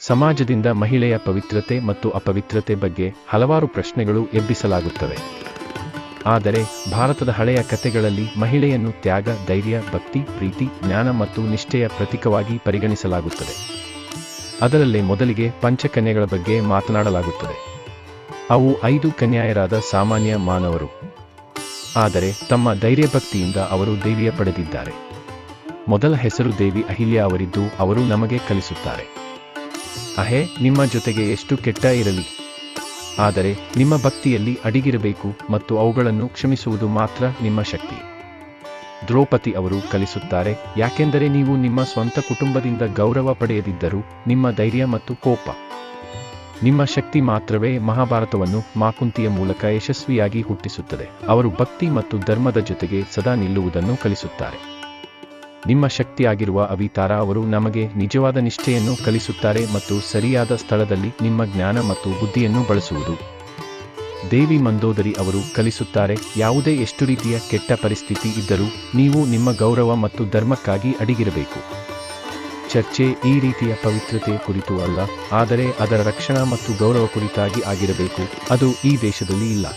ಸಮಾಜದಿಂದ ಮಹಿಳೆಯ ಪವಿತ್ರತೆ ಮತ್ತು ಅಪವಿತ್ರತೆ ಬಗ್ಗೆ ಹಲವಾರು ಪ್ರಶ್ನೆಗಳು ಎಬ್ಬಿಸಲಾಗುತ್ತವೆ. ಆದರೆ ಭಾರತದ ಹಳೆಯ ಕಥೆಗಳಲ್ಲಿ ಮಹಿಳೆಯನ್ನು ತ್ಯಾಗ, ಧೈರ್ಯ, ಭಕ್ತಿ, ಪ್ರೀತಿ, ಜ್ಞಾನ ಮತ್ತು ನಿಷ್ಠೆಯ ಪ್ರತೀಕವಾಗಿ ಪರಿಗಣಿಸಲಾಗುತ್ತದೆ. ಅದರಲ್ಲೇ ಮೊದಲಿಗೆ ಪಂಚಕನ್ಯೆಗಳ ಬಗ್ಗೆ ಮಾತನಾಡಲಾಗುತ್ತದೆ. ಅವು 5 ಕನ್ಯಾಯರಾದ ಸಾಮಾನ್ಯ ಮಾನವರು. ಆದರೆ ತಮ್ಮ ಧೈರ್ಯಭಕ್ತಿಯಿಂದ ಅವರು ದೇವಿಯ ಪಡೆದಿದ್ದಾರೆ. ಮೊದಲ ಹೆಸರು ದೇವಿ ಅಹಿಲ್ಯ ಅವರಿದ್ದು, ಅವರು ನಮಗೆ ಕಲಿಸುತ್ತಾರೆ, ಅಹೇ, ನಿಮ್ಮ ಜೊತೆಗೆ ಎಷ್ಟು ಕೆಟ್ಟ ಇರಲಿ, ಆದರೆ ನಿಮ್ಮ ಭಕ್ತಿಯಲ್ಲಿ ಅಡಿಗಿರಬೇಕು ಮತ್ತು ಅವುಗಳನ್ನು ಕ್ಷಮಿಸುವುದು ಮಾತ್ರ ನಿಮ್ಮ ಶಕ್ತಿ. ದ್ರೌಪದಿ ಅವರು ಕಲಿಸುತ್ತಾರೆ, ಯಾಕೆಂದರೆ ನೀವು ನಿಮ್ಮ ಸ್ವಂತ ಕುಟುಂಬದಿಂದ ಗೌರವ ಪಡೆಯದಿದ್ದರೂ ನಿಮ್ಮ ಧೈರ್ಯ ಮತ್ತು ಕೋಪ, ನಿಮ್ಮ ಶಕ್ತಿ ಮಾತ್ರವೇ ಮಹಾಭಾರತವನ್ನು ಮಾಕುಂತಿಯ ಮೂಲಕ ಯಶಸ್ವಿಯಾಗಿ ಹುಟ್ಟಿಸುತ್ತದೆ. ಅವರು ಭಕ್ತಿ ಮತ್ತು ಧರ್ಮದ ಜೊತೆಗೆ ಸದಾ ನಿಲ್ಲುವುದನ್ನು ಕಲಿಸುತ್ತಾರೆ. ನಿಮ್ಮ ಶಕ್ತಿಯಾಗಿರುವ ಅವಿತಾರ ಅವರು ನಮಗೆ ನಿಜವಾದ ನಿಷ್ಠೆಯನ್ನು ಕಲಿಸುತ್ತಾರೆ ಮತ್ತು ಸರಿಯಾದ ಸ್ಥಳದಲ್ಲಿ ನಿಮ್ಮ ಜ್ಞಾನ ಮತ್ತು ಬುದ್ಧಿಯನ್ನು ಬಳಸುವುದು. ದೇವಿ ಮಂದೋದರಿ ಅವರು ಕಲಿಸುತ್ತಾರೆ, ಯಾವುದೇ ಎಷ್ಟು ರೀತಿಯ ಕೆಟ್ಟ ಪರಿಸ್ಥಿತಿ ಇದ್ದರೂ ನೀವು ನಿಮ್ಮ ಗೌರವ ಮತ್ತು ಧರ್ಮಕ್ಕಾಗಿ ಅಡಿಗಿರಬೇಕು. ಚರ್ಚೆ ಈ ರೀತಿಯ ಪವಿತ್ರತೆ ಕುರಿತು ಅಲ್ಲ, ಆದರೆ ಅದರ ರಕ್ಷಣಾ ಮತ್ತು ಗೌರವ ಕುರಿತಾಗಿ ಆಗಿರಬೇಕು. ಅದು ಈ ದೇಶದಲ್ಲಿ ಇಲ್ಲ.